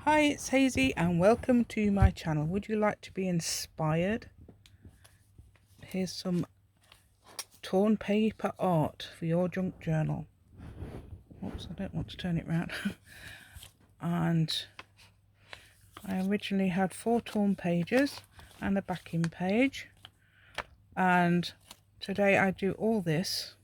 Hi, it's Hazy and welcome to my channel. Would you like to be inspired? Here's some torn paper art for your junk journal. Oops, I don't want to turn it round. And I originally had 4 torn pages and a backing page. And today I do all this.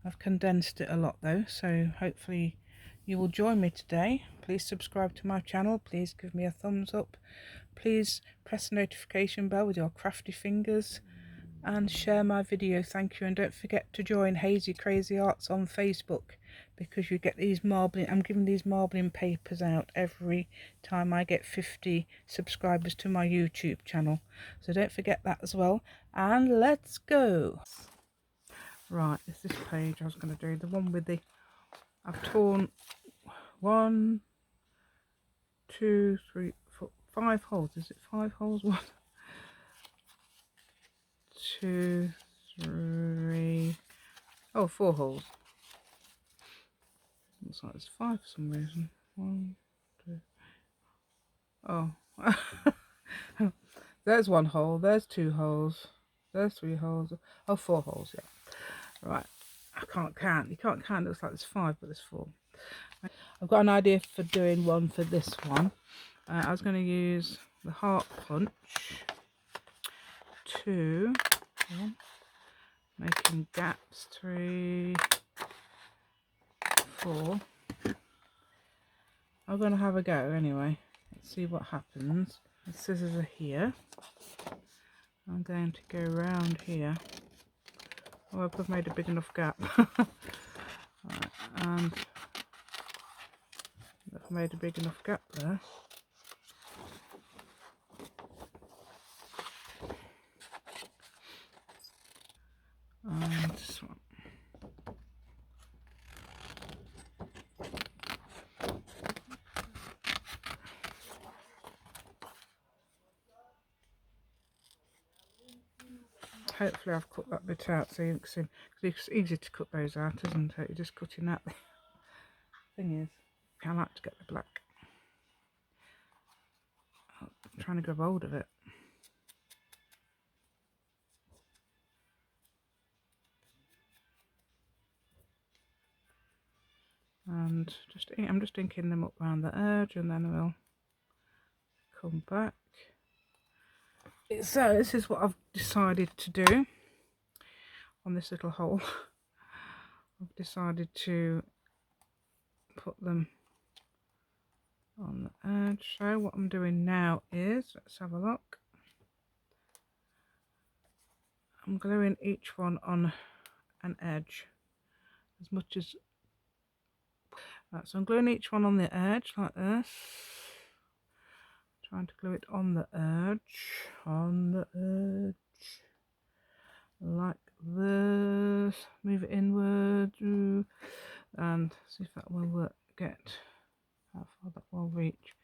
I've condensed it a lot though, so hopefully you will join me today. Please subscribe to my channel. Please give me a thumbs up. Please press the notification bell with your crafty fingers and share my video. Thank you. And don't forget to join Hazy Crazy Arts on Facebook, because you get these marbling, I'm giving these marbling papers out every time I get 50 subscribers to my YouTube channel, so don't forget that as well. And let's go. Right, it's this page I was going to do, the one with the, I've torn 1, 2, 3, 4, 5 holes. Is it 5 holes? 1, 2, 3, oh, 4 holes. Looks like there's 5 for some reason. 1, 2. Oh, there's 1 hole. There's 2 holes. There's 3 holes. Oh, 4 holes. Yeah. Right. I can't count. You can't count. It looks like there's 5, but there's 4. I've got an idea for doing one for this one. I was going to use the heart punch to making gaps 3, 4. I'm going to have a go anyway. Let's see what happens. The scissors are here. I'm going to go around here. Oh, I've made a big enough gap. Right, and I've made a big enough gap there. And this one. Hopefully I've cut that bit out so you can see, because it's easy to cut those out, isn't it? You're just cutting that. Thing is, I like to get the black. I'm trying to grab hold of it. And I'm just inking them up around the edge, and then we'll come back. So this is what I've decided to do on this little hole. I've decided to put them on the edge. So what I'm doing now is, let's have a look. I'm gluing each one on an edge as much as. Right, so I'm gluing each one on the edge like this. Trying to glue it on the edge, like this. Move it inward, and see if that will work. Get how far that will reach.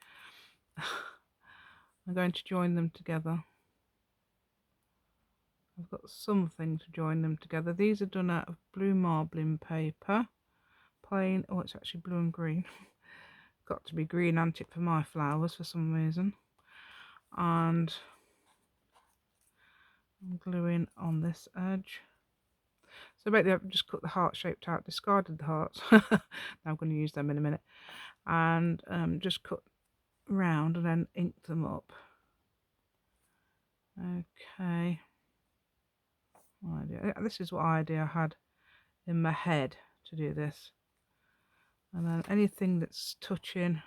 I'm going to join them together. I've got something to join them together. These are done out of blue marbling paper, plain. Oh, it's actually blue and green. Got to be green, ain't it, for my flowers for some reason. And I'm gluing on this edge. So basically I've just cut the heart shaped out, discarded the hearts. Now I'm going to use them in a minute. And just cut round and then ink them up. Okay. This is what idea I had in my head to do this. And then anything that's touching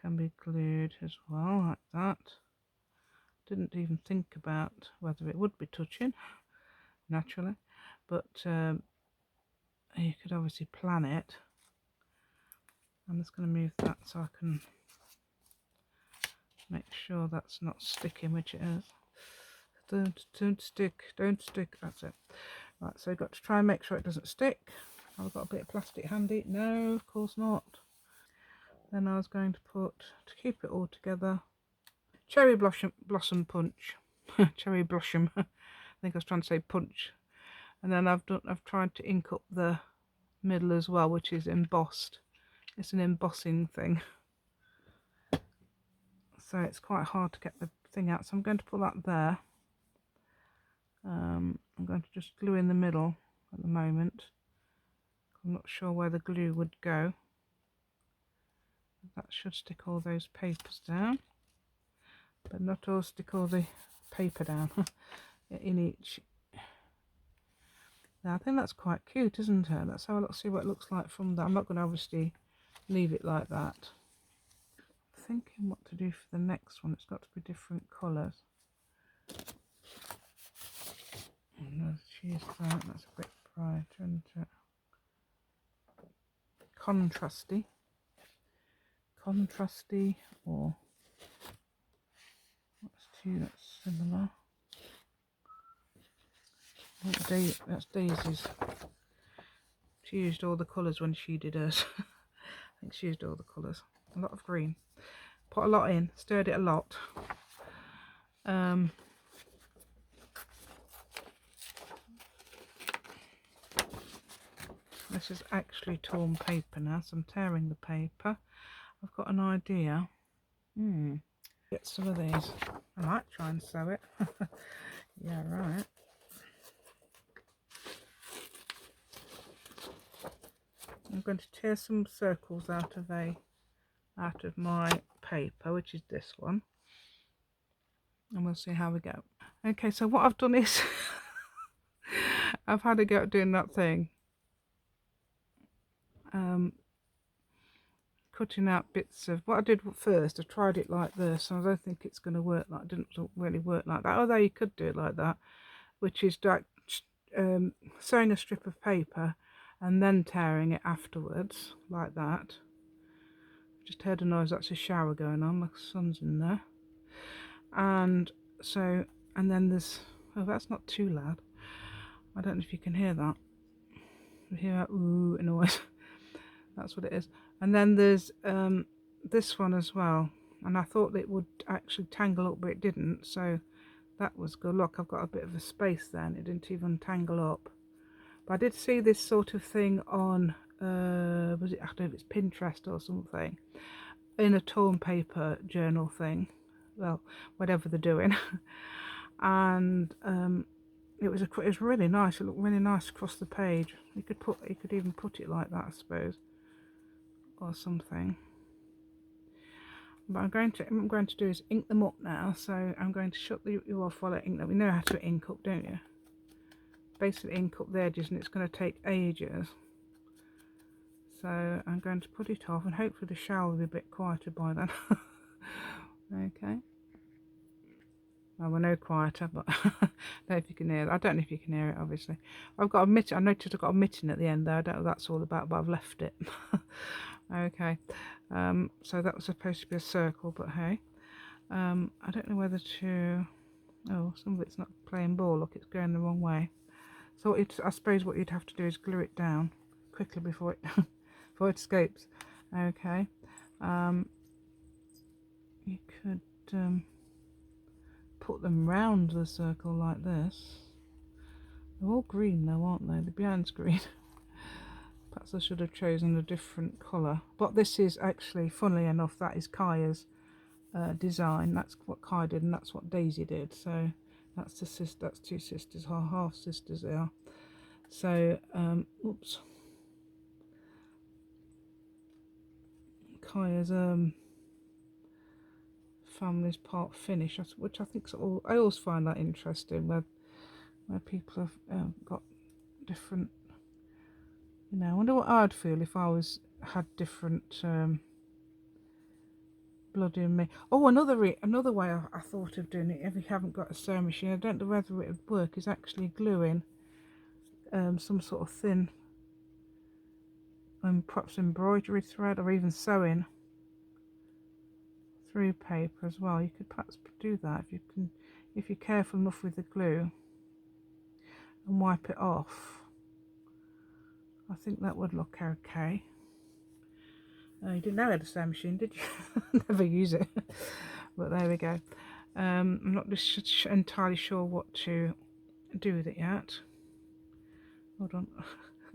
can be glued as well, like that. Didn't even think about whether it would be touching, naturally, but you could obviously plan it. I'm just going to move that so I can make sure that's not sticking, which it is. Don't stick, that's it. Right, so I've got to try and make sure it doesn't stick. I've got a bit of plastic handy. No, of course not. Then I was going to put, to keep it all together, cherry blossom punch. Cherry blossom. I think I was trying to say punch. And then I've tried to ink up the middle as well, which is embossed It's an embossing thing, so it's quite hard to get the thing out. So I'm going to put that there. I'm going to just glue in the middle at the moment. I'm not sure where the glue would go. That should stick all those papers down, but not all stick all the paper down in each. Now I think that's quite cute, isn't it? Let's have a look, see what it looks like from that. I'm not going to obviously leave it like that. I'm thinking what to do for the next one. It's got to be different colours. Let's choose that. That's a bit brighter, isn't it? Contrasty, or let's do that similar. That's Daisy's. She used all the colours when she did hers. I think she used all the colours. A lot of green. Put a lot in, stirred it a lot. This is actually torn paper now, so I'm tearing the paper. I've got an idea. Get some of these. I might try and sew it. Yeah, right. I'm going to tear some circles out of my paper, which is this one, and we'll see how we go. Okay, so what I've done is I've had a go at doing that thing, cutting out bits of what I did first. I tried it like this, and I don't think it's going to work. Like, it didn't really work like that, although you could do it like that, which is like sewing a strip of paper and then tearing it afterwards like that. Just heard a noise. That's a shower going on. My son's in there. And so, and then there's, oh, that's not too loud. I don't know if you can hear that. You hear that ooh noise. That's what it is. And then there's this one as well. And I thought it would actually tangle up, but it didn't. So that was good. Look, I've got a bit of a space there, and it didn't even tangle up. But I did see this sort of thing on, was it, I don't know if it's Pinterest or something, in a torn paper journal thing. Well, whatever they're doing. And it was really nice. It looked really nice across the page. You could even put it like that, I suppose, or something. But I'm going to do is ink them up now. So I'm going to shut you off while I ink them. You know how to ink up, don't you? Basically ink up the edges, and it's going to take ages. So I'm going to put it off, and hopefully the shower will be a bit quieter by then. Okay. Well, we're no quieter, but I don't know if you can hear it. I don't know if you can hear it, obviously. I've got a mitten. I noticed I've got a mitten at the end there. I don't know what that's all about, but I've left it. Okay. So that was supposed to be a circle, but hey. I don't know whether to... Oh, some of it's not playing ball. Look, it's going the wrong way. So I suppose what you'd have to do is glue it down quickly before it before it escapes. Okay. You could put them round the circle like this. They're all green though, aren't they? The behind's green. Perhaps I should have chosen a different colour. But this is actually, funnily enough, that is Kaya's design. That's what Kaya did, and that's what Daisy did. So that's that's two sisters, half sisters they are. So oops. Kaya's family's part Finnish, which I think's all. I always find that interesting, where people have got different. You know, I wonder what I'd feel if I had different blood in me. Oh, another way I thought of doing it, if you haven't got a sewing machine, I don't know whether it would work, is actually gluing some sort of thin perhaps embroidery thread, or even sewing through paper as well. You could perhaps do that if you're careful enough with the glue and wipe it off. I think that would look okay. You didn't know I had a sewing machine, did you? Never use it. But there we go. I'm not just entirely sure what to do with it yet. Hold on.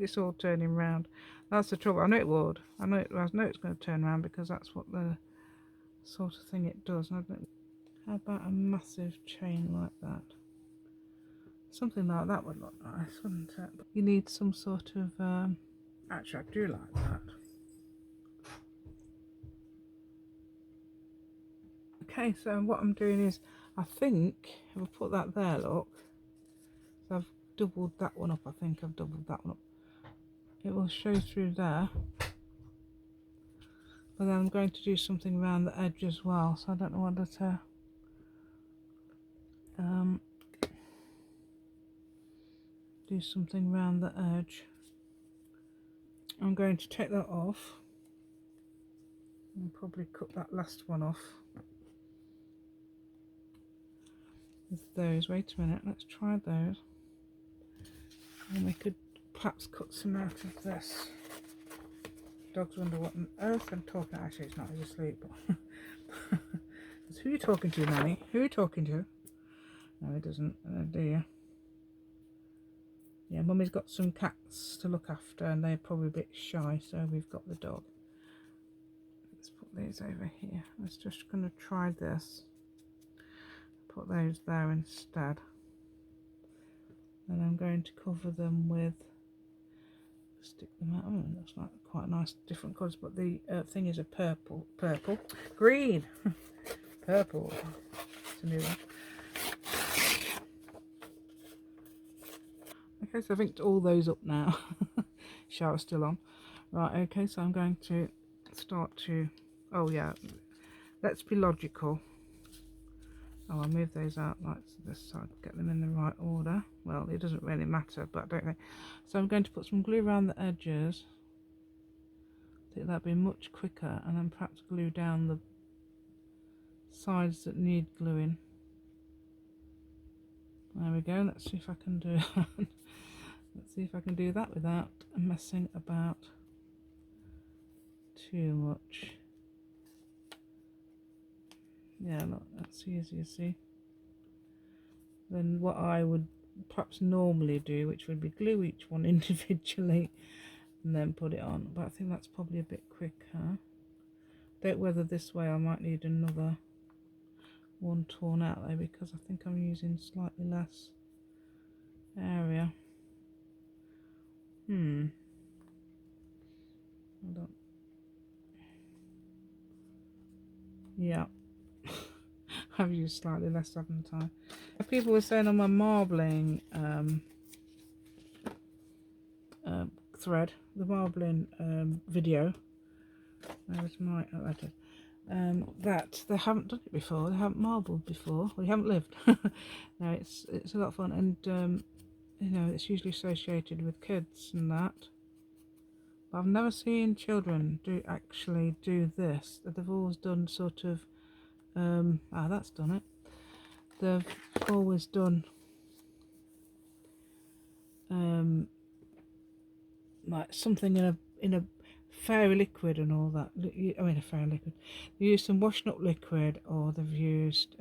it's all turning round. That's the trouble. I know it would. I know it's going to turn round because that's what the sort of thing it does. How about a massive chain like that? Something like that would look nice, wouldn't it? But you need some sort of actually I do like that. Okay, so what I'm doing is, I think if I put that there, look, so I've doubled that one up. I think I've doubled that one up. It will show through there, but then I'm going to do something around the edge as well, so I don't know whether to do something around the edge. I'm going to take that off and probably cut that last one off with those. Wait a minute, let's try those, and we could perhaps cut some out of this. Dog's wonder what on earth I'm talking. Actually, it's not, he's asleep. Who are you talking to, Nanny? Who are you talking to? No, he doesn't. Oh dear. Yeah, Mummy's got some cats to look after, and they're probably a bit shy, so we've got the dog. Let's put these over here. I was just going to try this. Put those there instead. And I'm going to cover them with, stick them out. Oh, looks like quite nice different colours, but the thing is a purple, green, purple. It's a new one. Okay, so I think all those up now. Shower's still on. Right, okay, so I'm going to start to, oh yeah, let's be logical. Oh, I'll move those out like this so I get them in the right order. Well, it doesn't really matter, but I don't think. So I'm going to put some glue around the edges. I think that'd be much quicker, and then perhaps glue down the sides that need gluing. There we go. Let's see if I can do that. Let's see if I can do that without messing about too much. Yeah, look, that's easy to see. Then what I would perhaps normally do, which would be glue each one individually and then put it on, but I think that's probably a bit quicker. Don't whether this way I might need another one torn out there, because I think I'm using slightly less area. Hold on. Yeah. I've used slightly less, haven't I? People were saying on my marbling thread, the marbling video, there's my that they haven't done it before. They haven't marbled before. Well, they haven't lived. No, it's a lot of fun, and you know, it's usually associated with kids and that. But I've never seen children actually do this. They've always done sort of that's done it. They've always done like something in a fairy liquid and all that. I mean, a fairy liquid. They use some washing up liquid, or they've used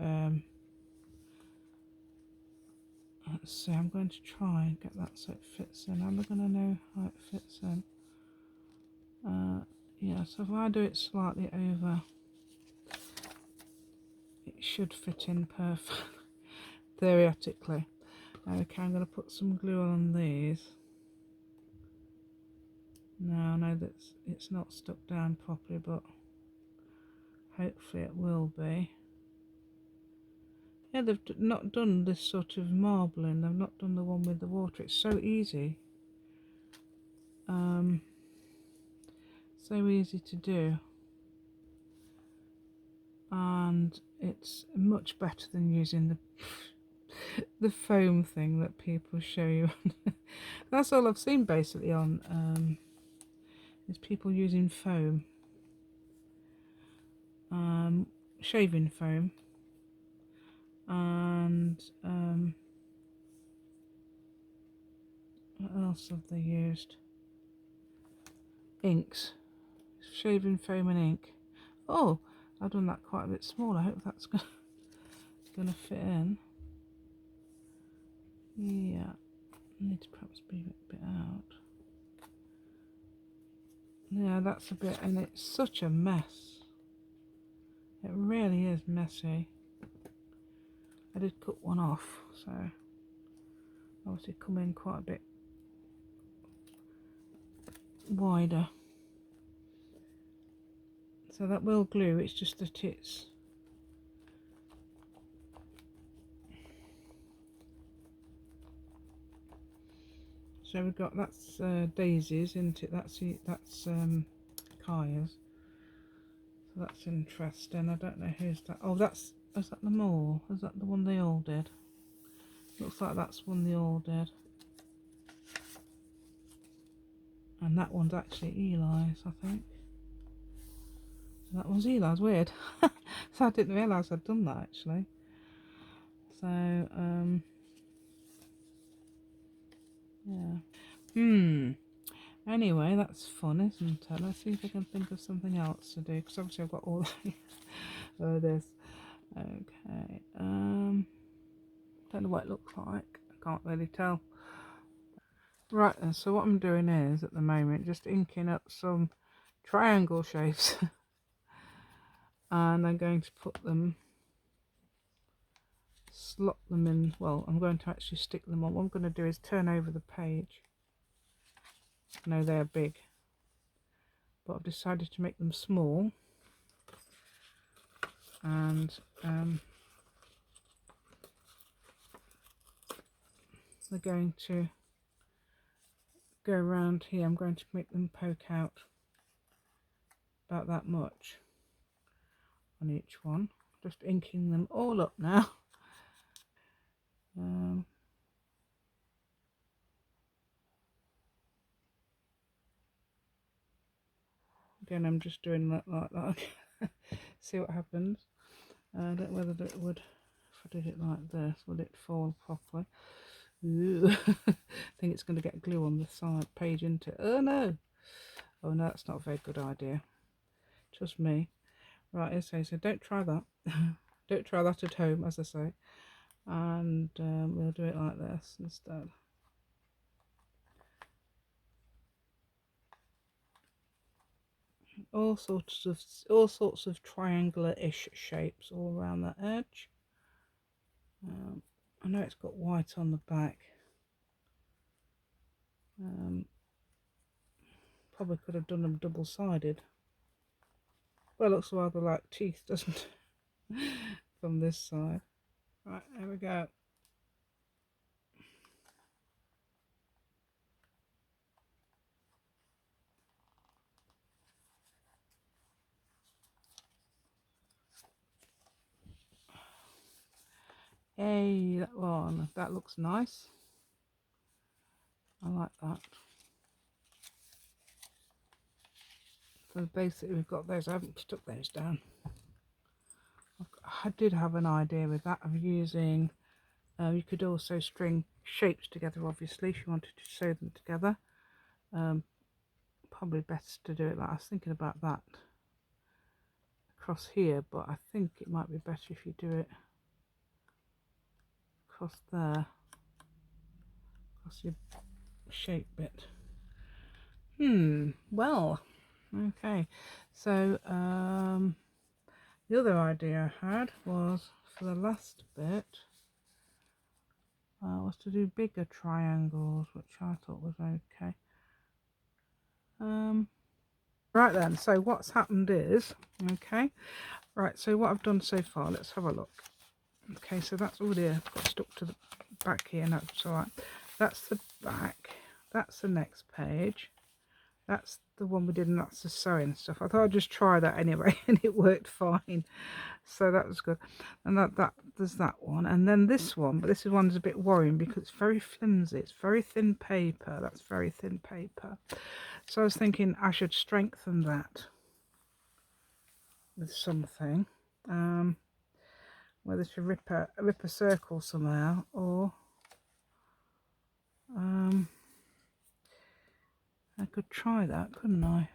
let's see, I'm going to try and get that so it fits in. Am I going to know how it fits in? Yeah, so if I do it slightly over, it should fit in perfect, theoretically. Okay, I'm going to put some glue on these. Now I know that it's not stuck down properly, but hopefully it will be. Yeah, they've not done this sort of marbling. They've not done the one with the water. It's so easy. So easy to do. And it's much better than using the foam thing that people show you. That's all I've seen basically on is people using foam, shaving foam, and what else have they used? Inks, shaving foam and ink. Oh, I've done that quite a bit small. I hope that's gonna fit in. Yeah, I need to perhaps be a bit out. Yeah, that's a bit, and it's such a mess. It really is messy. I did cut one off, so obviously come in quite a bit wider. So that will glue, it's just that it's so we've got that's Daisy's, isn't it? That's Kaya's. So that's interesting. I don't know who's that. Oh, is that the mall? Is that the one they all did? Looks like that's one they all did. And that one's actually Eli's, I think. So that one's Eli's, weird. So I didn't realise I'd done that actually. So, yeah. Anyway, that's fun, isn't it? Let's see if I can think of something else to do, because obviously I've got all this. Okay. Don't know what it looks like. I can't really tell. Right then, so what I'm doing is, at the moment, just inking up some triangle shapes. And I'm going to put them, slot them in. Well, I'm going to actually stick them on. What I'm going to do is turn over the page. No, they're big, but I've decided to make them small. And they're going to go around here. I'm going to make them poke out about that much on each one. Just inking them all up now. Again, I'm just doing that like that. See what happens. I don't know whether it would, if I did it like this, would it fall properly? Ooh. I think it's going to get glue on the side page into it. Oh no! Oh no, that's not a very good idea. Trust me. Right, okay, so don't try that. Don't try that at home, as I say. And we'll do it like this instead. All sorts of triangular-ish shapes all around that edge. I know it's got white on the back. Probably could have done them double-sided. Well, it looks rather like teeth, doesn't it? From this side. Right, there we go. Hey, that one. That looks nice. I like that. So basically we've got those. I haven't stuck those down. I did have an idea with that of using, you could also string shapes together, obviously, if you wanted to sew them together. Probably best to do it like I was thinking about that across here, but I think it might be better if you do it across there, across your shape bit. Well, okay, so the other idea I had was for the last bit was to do bigger triangles, which I thought was okay. Right then, so what's happened is, okay, right, so what I've done so far, let's have a look. Okay, so that's already got stuck to the back here. No, it's all right. That's the back. That's the next page. That's the one we did, and that's the sewing stuff. I thought I'd just try that anyway, and it worked fine. So that was good. And there's that one, and then this one. But this one's a bit worrying because it's very flimsy. It's very thin paper. That's very thin paper. So I was thinking I should strengthen that with something. Whether to rip a circle somehow, or I could try that, couldn't I?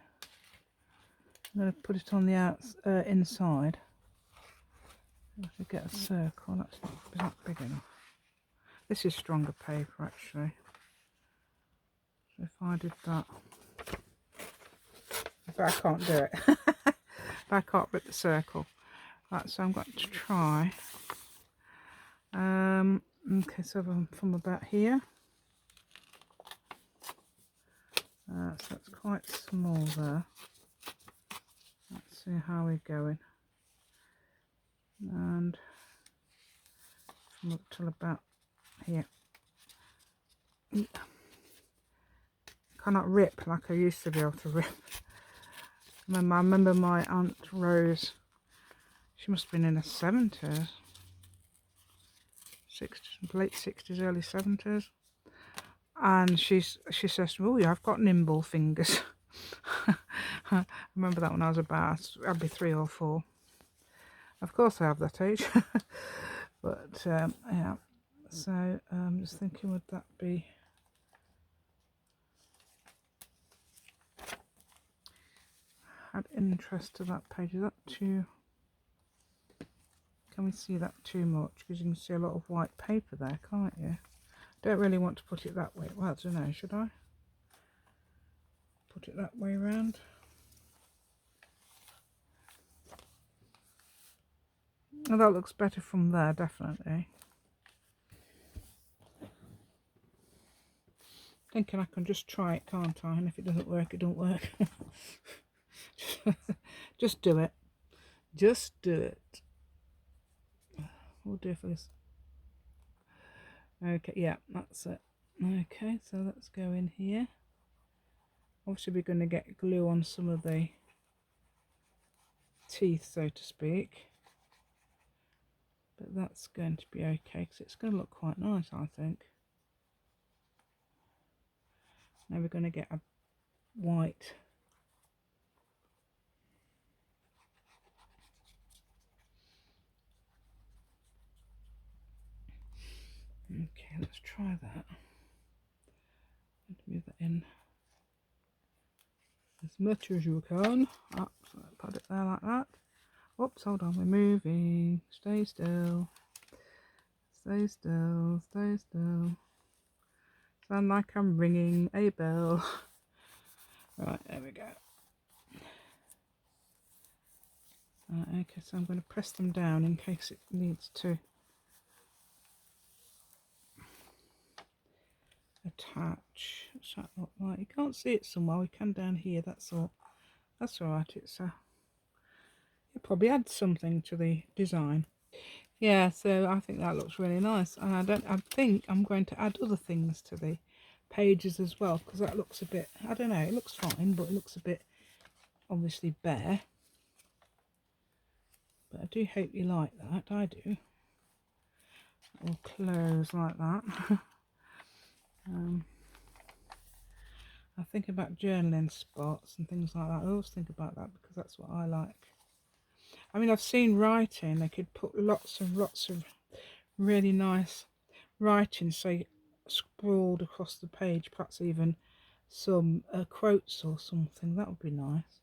I'm going to put it on the inside. I should get a circle. That's not big enough. This is stronger paper actually. So if I did that, but I can't do it. But I can't rip the circle. Right, so I'm going to try. Okay, so from about here. So it's quite small there. Let's see how we're going. And from up till about here. Cannot rip like I used to be able to rip. I remember my Aunt Rose, she must have been in her 70s. 60s, late 60s, early 70s. And she says, oh yeah, I've got nimble fingers. I remember that when I was about, I'd be 3 or 4. Of course I have that age. But yeah, so I'm just thinking, would that be add interest to that page? Is that too, can we see that too much? Because you can see a lot of white paper there, can't you? Don't really want to put it that way. Well, I don't know, should I put it that way around? Oh, that looks better from there, definitely. Thinking I can just try it, can't I? And if it doesn't work, it don't work. Just do it. Just do it. We'll do it for this. Okay, yeah, that's it. Okay, so let's go in here. Obviously we're going to get glue on some of the teeth, so to speak. But that's going to be okay, because it's going to look quite nice, I think. Now we're going to get a white. Okay, let's try that. Move that in as much as you can. Up, so put it there like that. Oops, hold on, we're moving. Stay still. Stay still, stay still. Sound like I'm ringing a bell. Right, there we go. Okay, so I'm going to press them down in case it needs to attach. What's that look like? You can't see it somewhere. We can down here. That's all. That's all right. It's it probably adds something to the design. Yeah, so I think that looks really nice, and I think I'm going to add other things to the pages as well, because that looks a bit, I don't know, it looks fine, but it looks a bit obviously bare. But I do hope you like that. I do. It will close like that. I think about journaling spots and things like that. I always think about that because that's what I like. I mean, I've seen writing, they could put lots and lots of really nice writing, say, scrawled across the page, perhaps even some quotes or something. That would be nice.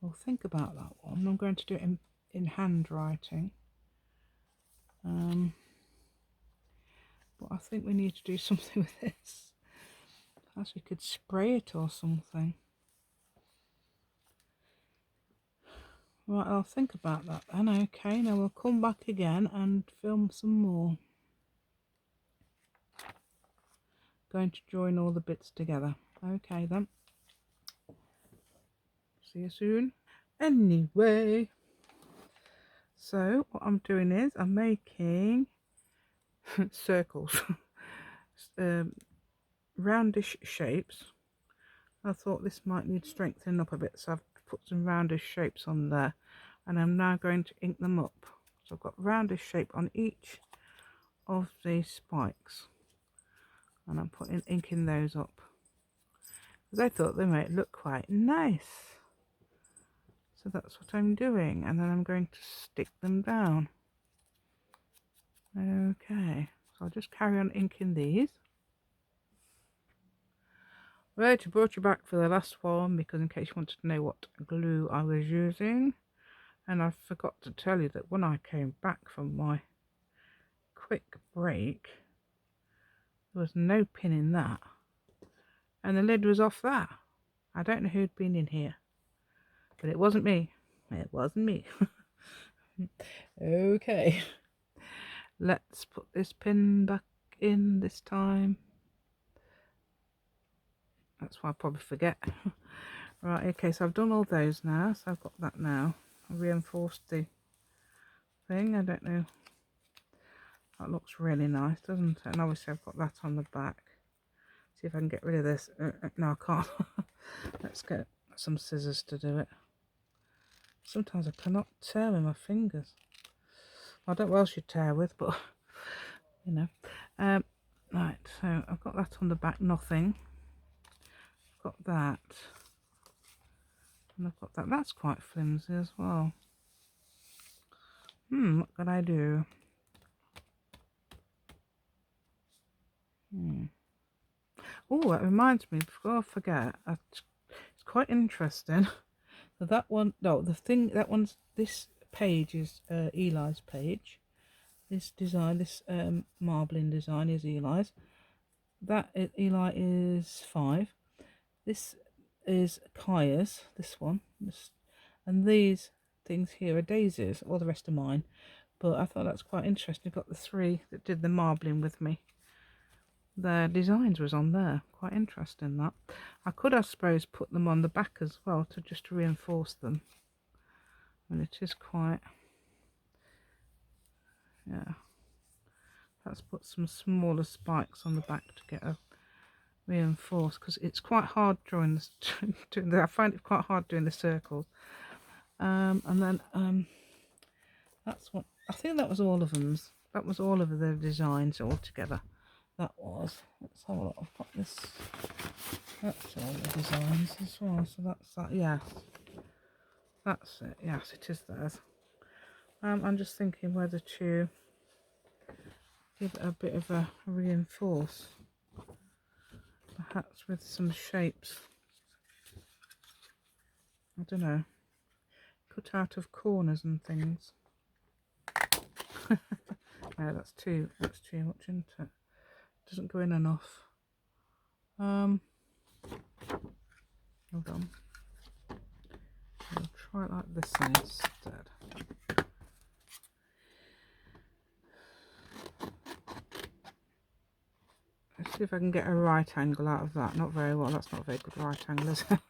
Well, think about that one. I'm going to do it in handwriting. But I think we need to do something with this. Perhaps we could spray it or something. Right, I'll think about that then. Okay, now we'll come back again and film some more. Going to join all the bits together. Okay then. See you soon. Anyway, so what I'm doing is I'm making circles, roundish shapes. I thought this might need strengthening up a bit, so I've put some roundish shapes on there, and I'm now going to ink them up. So I've got roundish shape on each of the spikes, and I'm inking those up because I thought they might look quite nice. So that's what I'm doing, and then I'm going to stick them down. Okay, so I'll just carry on inking these. Right, I brought you back for the last one because in case you wanted to know what glue I was using. And I forgot to tell you that when I came back from my quick break, there was no pin in that. And the lid was off that. I don't know who'd been in here, but it wasn't me. It wasn't me. Okay, let's put this pin back in this time. That's why I probably forget. Right, okay, so I've done all those now, so I've got that now. I reinforced the thing. I don't know. That looks really nice, doesn't it? And obviously I've got that on the back. See if I can get rid of this. No, I can't. Let's get some scissors to do it. Sometimes I cannot tear with my fingers. I don't know what else you tear with, but you know. Right, so I've got that on the back, nothing. I've got that. And I've got that. That's quite flimsy as well. What can I do? Oh, that reminds me, before I forget, it's quite interesting. So that one, no, the thing, that one's, this page is Eli's page. This design, this marbling design is Eli's. That Eli is 5. This is Kaya's, this one. And these things here are Daisy's, all the rest are mine. But I thought that's quite interesting. I've got the 3 that did the marbling with me. Their designs was on there. Quite interesting, that. I could, I suppose, put them on the back as well to just reinforce them. And it is quite, yeah. Let's put some smaller spikes on the back to get a reinforced, because it's quite hard drawing this. I find it quite hard doing the circles. And then that's what I think. That was all of them. That was all of the designs all together. That was. Let's have a look. I've got this. That's all the designs as well. So that's that. Yes, that's it. Yes, it is theirs. I'm just thinking whether to give it a bit of a reinforce, perhaps with some shapes. I don't know. Cut out of corners and things. No, that's too much, isn't it? Doesn't go in enough. Hold on. I'll try it like this instead. Let's see if I can get a right angle out of that. Not very well. That's not a very good right angle, is it?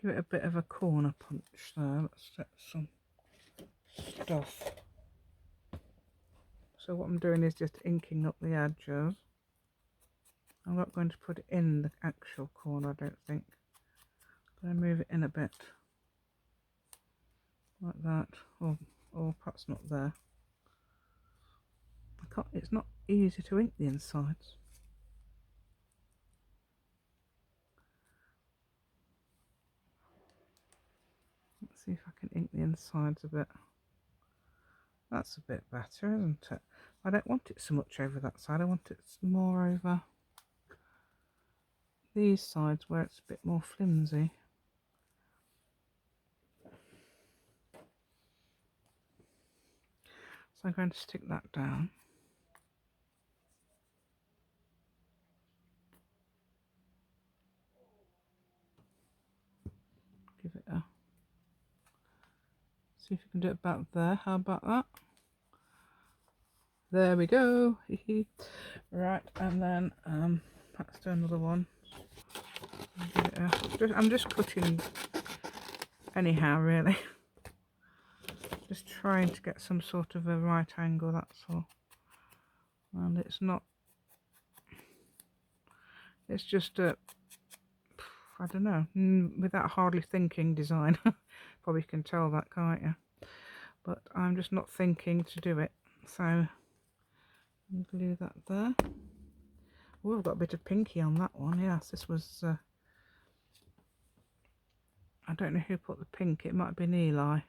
Give it a bit of a corner punch there. Let's set some stuff. So what I'm doing is just inking up the edges. I'm not going to put it in the actual corner, I don't think. I'm going to move it in a bit. Like that. Or perhaps not there. It's not easy to ink the insides. Let's see if I can ink the insides a bit. That's a bit better, isn't it? I don't want it so much over that side. I want it more over these sides where it's a bit more flimsy. So I'm going to stick that down. Give it a... See if you can do it about there. How about that? There we go. Right, and then let's do another one. I'm just cutting anyhow, really. Just trying to get some sort of a right angle, that's all. And it's not, it's just a, I don't know, without hardly thinking design. Probably can tell that, can't you? But I'm just not thinking to do it. So glue that there. Oh, I've got a bit of pinky on that one. Yes, this was, I don't know who put the pink. It might have been Eli.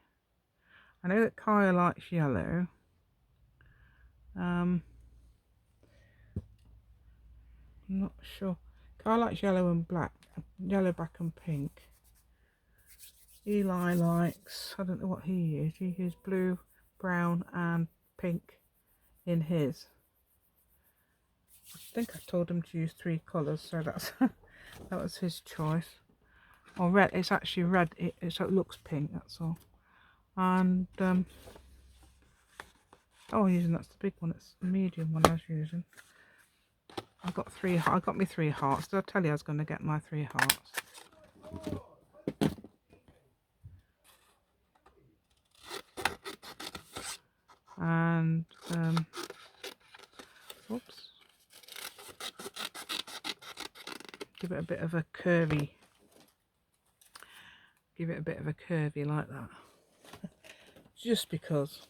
I know that Kaya likes yellow. I'm not sure. Guy likes yellow and black, yellow, black and pink. Eli likes, I don't know what he used. He used blue, brown and pink in his. I think I told him to use 3 colours, so that's that was his choice. Or red, it's actually red, so it looks pink, that's all. And oh, that's the big one, it's the medium one I was using. I got me 3 hearts. Did I tell you I was going to get my 3 hearts? And oops, give it a bit of a curvy. Give it a bit of a curvy like that. Just because.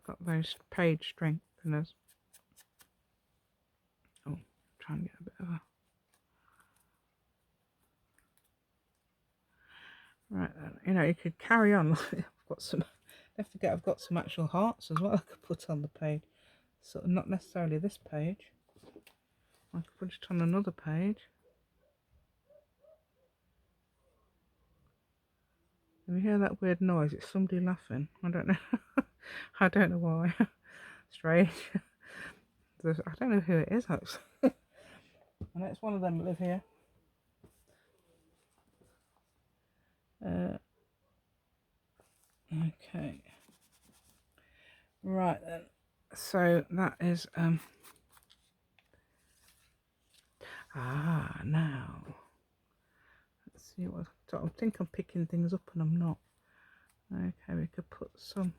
Got those page strengtheners. Oh, try and get a bit of a. Right then, you know, you could carry on. I've got some. Don't forget, I've got some actual hearts as well. I could put on the page. So not necessarily this page. I could put it on another page. If you hear that weird noise, it's somebody laughing. I don't know. I don't know why. Strange. I don't know who it is actually. I know it's one of them that live here. Okay. Right then. So that is now. Let's see what I think I'm picking things up and I'm not. Okay, we could put some.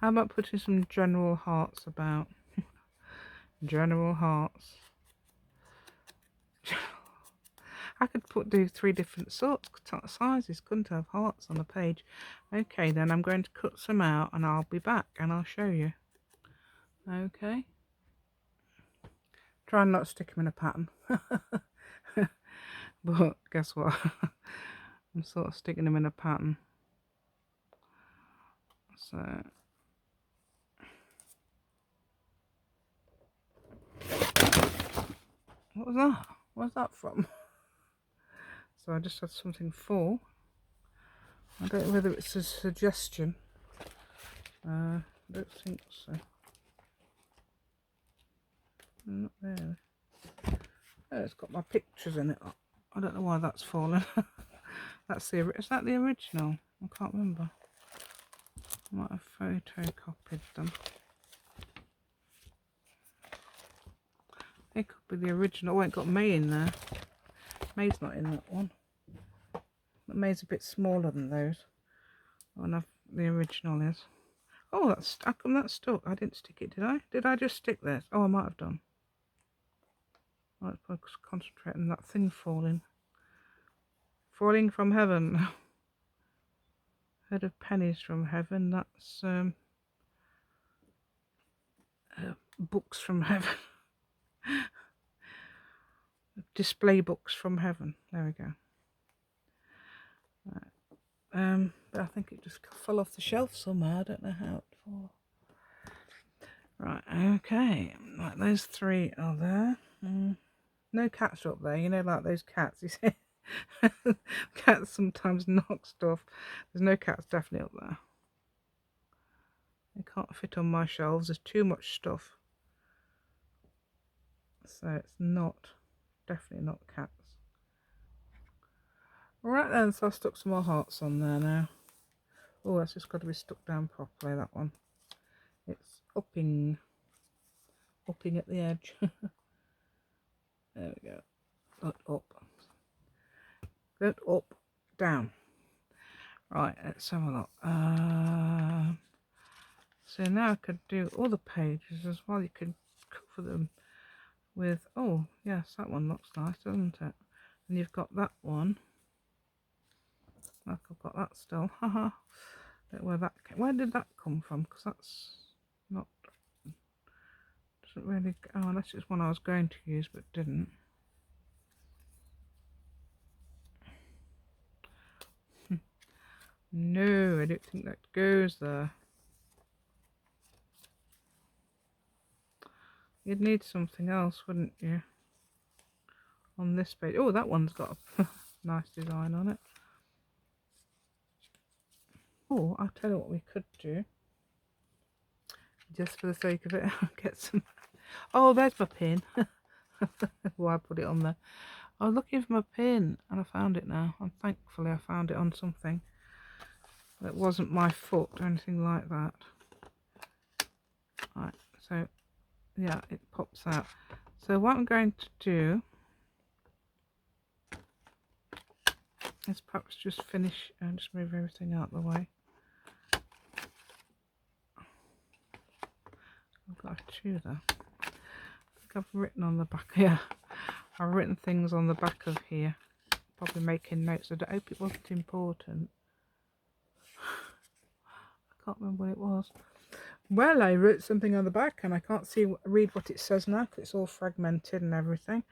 How about putting some general hearts about? General hearts. I could do 3 different sorts, sizes, couldn't I, have hearts on the page? Okay, then I'm going to cut some out and I'll be back and I'll show you. Okay. Try not to stick them in a pattern. But guess what? I'm sort of sticking them in a pattern. So. What was that? Where's that from? So I just had something fall. I don't know whether it's a suggestion. I don't think so. Not there. Oh, it's got my pictures in it. I don't know why that's fallen. Is that the original? I can't remember. I might have photocopied them. It could be the original. Oh, it got May in there. May's not in that one. But May's a bit smaller than those. Oh, the original is. Oh, how come that stuck? I didn't stick it, did I? Did I just stick this? Oh, I might have done. Right, let's concentrate on that thing falling. Falling from heaven. Heard of pennies from heaven. That's books from heaven. Display books from heaven. There we go. Right. But I think it just fell off the shelf somewhere. I don't know how it fell. Right, okay. Right, those 3 are there. No cats are up there. You know, like those cats. You see, cats sometimes knock stuff. There's no cats definitely up there. They can't fit on my shelves. There's too much stuff. So it's definitely not cats. Right then, so I've stuck some more hearts on there now. Oh, that's just got to be stuck down properly, that one. It's upping at the edge. There we go. Not up. Not up, down. Right, let's have a look. So now I could do other pages as well. You could cover them with, oh yes, that one looks nice, doesn't it? And you've got that one. Like I've got that still. Haha. Where did that come from? Because that's not, doesn't really, oh, that's just one I was going to use but didn't. No, I don't think that goes there. You'd need something else, wouldn't you? On this page. Oh, that one's got a nice design on it. Oh, I'll tell you what we could do. Just for the sake of it, get some. Oh, there's my pin. Why I put it on there? I was looking for my pin and I found it now. And thankfully I found it on something that wasn't my foot or anything like that. Right, so yeah, it pops out. So what I'm going to do is perhaps just finish and just move everything out of the way. I've got a two there. I think I've written on the back. Yeah, I've written things on the back of here. Probably making notes. I hope it wasn't important. I can't remember what it was. Well, I wrote something on the back and I can't read what it says now because it's all fragmented and everything.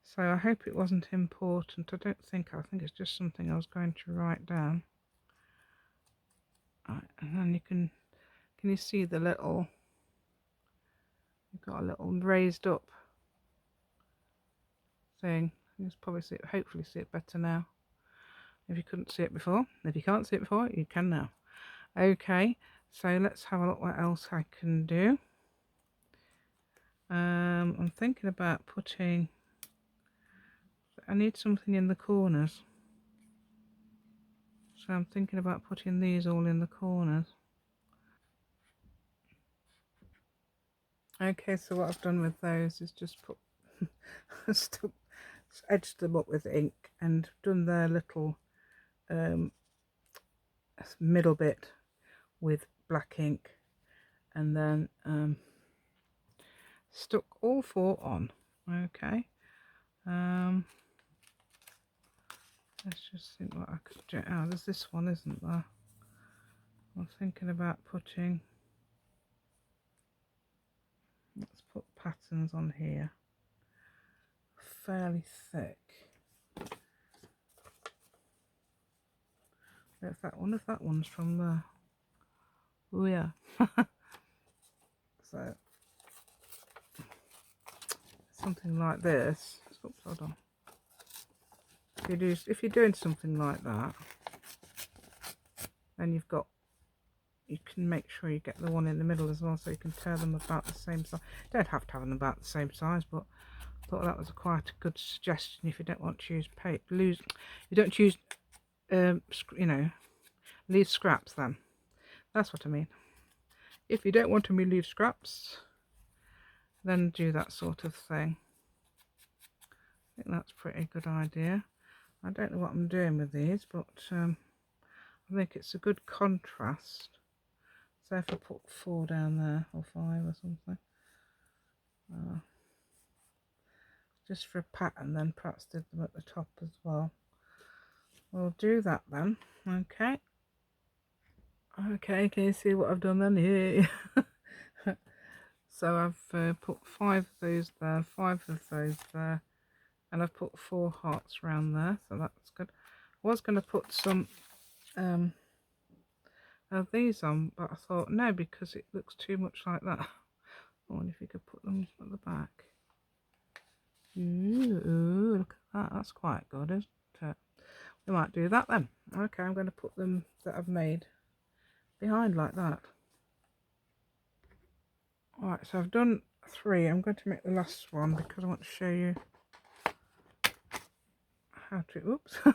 So I hope it wasn't important. I think it's just something I was going to write down. Right, and then can you see the little, you've got a little raised up thing. You can probably see it, hopefully see it better now. If you couldn't see it before, if you can't see it before, you can now. Okay, so let's have a look what else I can do. I'm thinking about putting, I need something in the corners. So I'm thinking about putting these all in the corners. Okay, so what I've done with those is just put edged them up with ink and done their little middle bit with black ink, and then stuck all four on. Okay, let's just think what I could do. Oh, there's this one, isn't there? I'm thinking about putting, let's put patterns on here, fairly thick. There's that one, if that one's from there. Oh yeah. So something like this. Oops, hold on. If you're doing something like that, then you can make sure you get the one in the middle as well, so you can tear them about the same size. You don't have to have them about the same size, but I thought that was quite a good suggestion if you don't want to use you don't use leave scraps. Then that's what I mean. If you don't want to leave scraps, then do that sort of thing. I think that's a pretty good idea. I don't know what I'm doing with these, but I think it's a good contrast. So if I put 4 down there, or 5 or something, just for a pattern, then perhaps did them at the top as well. We'll do that then. Okay. Okay, can you see what I've done then? Yeah. So I've put 5 of those there, 5 of those there, and I've put 4 hearts around there, so that's good. I was going to put some of these on, but I thought no, because it looks too much like that. I wonder if you could put them at the back. Ooh, look at that. That's quite good, isn't it? We might do that then. Okay, I'm going to put them that I've made behind like that. Alright, so I've done 3. I'm going to make the last one because I want to show you how to, oops, for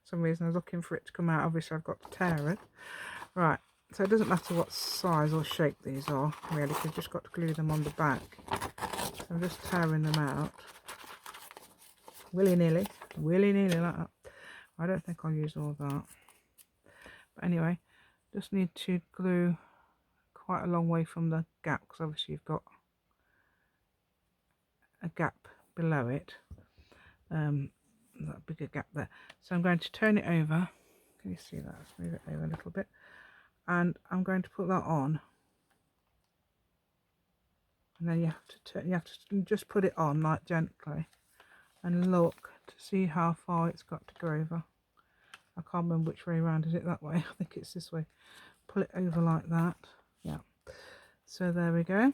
some reason I was looking for it to come out. Obviously I've got to tear it. Right, so it doesn't matter what size or shape these are, really, because you've just got to glue them on the back. So I'm just tearing them out. Willy-nilly like that. I don't think I'll use all that. But anyway, just need to glue quite a long way from the gap, because obviously you've got a gap below it. That bigger gap there. So I'm going to turn it over. Can you see that? Let's move it over a little bit. And I'm going to put that on. And then you have to just put it on like gently and look to see how far it's got to go over. I can't remember which way around. Is it that way? I think it's this way. Pull it over like that. Yeah. So there we go.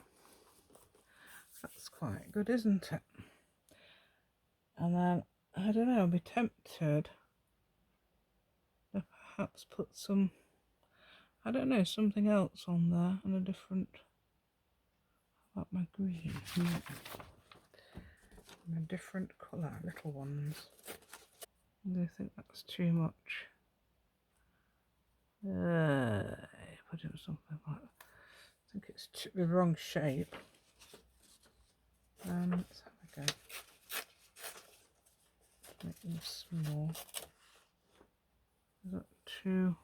That's quite good, isn't it? And then, I don't know, I'll be tempted to perhaps put some, I don't know, something else on there and a different, like my green. And a different colour, little ones. Do you think that's too much? Put in something like that. I think it's the wrong shape. Let's have a go. Make them small. Is that too?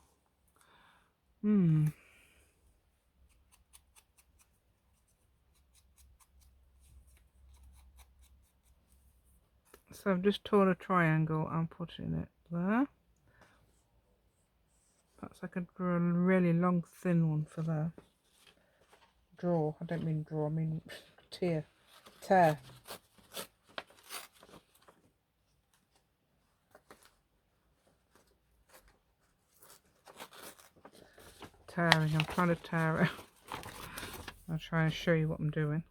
So I've just torn a triangle and putting it there. Perhaps I could draw a really long thin one for there. Draw, I don't mean draw, I mean tear. Tear. Tearing, I'm trying to tear it. I'll try and show you what I'm doing.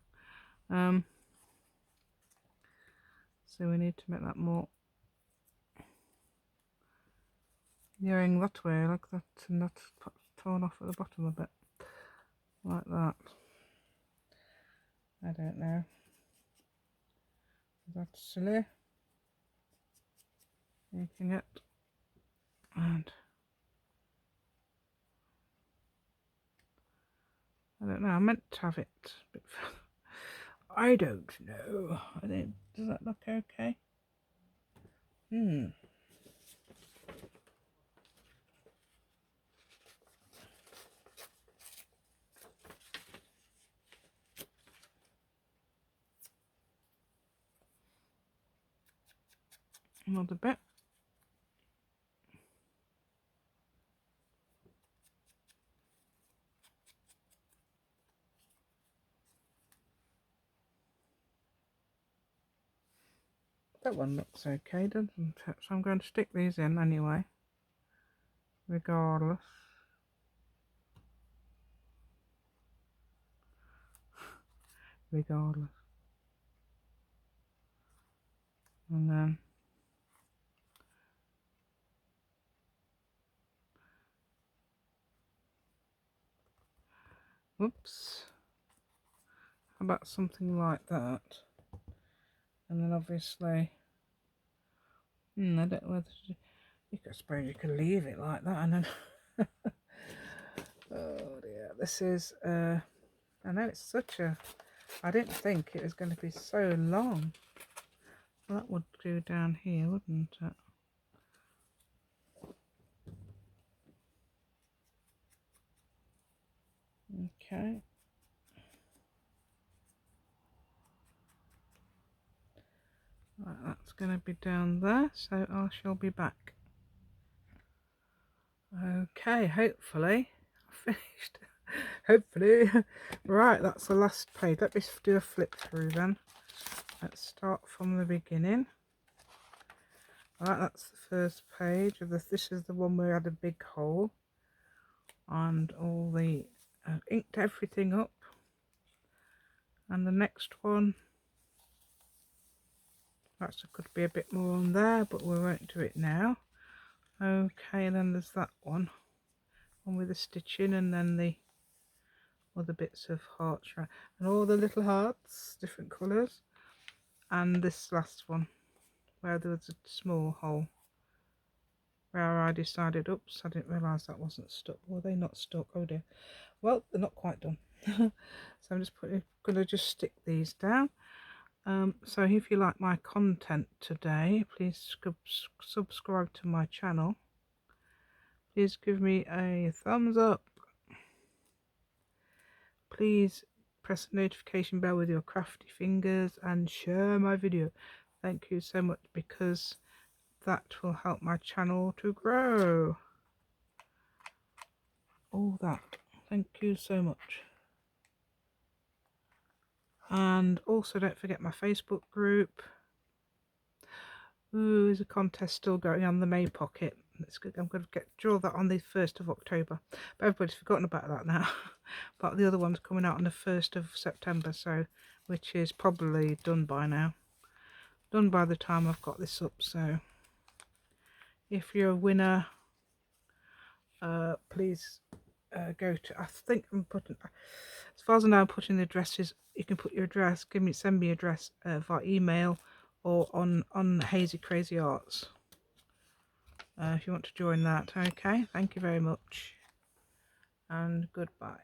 So we need to make that more going that way, like that, and that's torn off at the bottom a bit, like that. I don't know. That's silly. Making it, and I don't know. I meant to have it a bit. I don't know. I think. Does that look okay? Another bit. That one looks okay, doesn't it? So I'm going to stick these in anyway, regardless. Regardless. And then whoops. How about something like that? And then obviously, I don't know whether to, I suppose you could leave it like that and then oh dear, this is I know it's such a, I didn't think it was going to be so long. Well, that would go down here, wouldn't it? Okay. Right, that's going to be down there, so I shall be back. Okay, hopefully I finished. Hopefully. Right, that's the last page. Let me do a flip through then. Let's start from the beginning. Right, that's the first page of this. This is the one where I had a big hole and all the inked everything up. And the next one, perhaps there could be a bit more on there, but we won't do it now. Okay, then there's that one with the stitching, and then the other bits of hearts, right, and all the little hearts, different colours, and this last one where there was a small hole where I decided, oops, I didn't realise that wasn't stuck. Were they not stuck? Oh dear. Well, they're not quite done. So I'm just going to just stick these down. So if you like my content today, please subscribe to my channel. Please give me a thumbs up. Please press the notification bell with your crafty fingers and share my video. Thank you so much, because that will help my channel to grow. All that. Thank you so much. And also don't forget my Facebook group. Ooh, there's a contest still going on, the May Pocket. I'm going to draw that on the 1st of October. But everybody's forgotten about that now. But the other one's coming out on the 1st of September, so which is probably done by now. Done by the time I've got this up. So if you're a winner, please go to, I think I'm putting, as far as I know, I'm putting the addresses. You can put your address, send me your address via email or on Hazy Crazy Arts. If you want to join that. Okay, thank you very much and goodbye.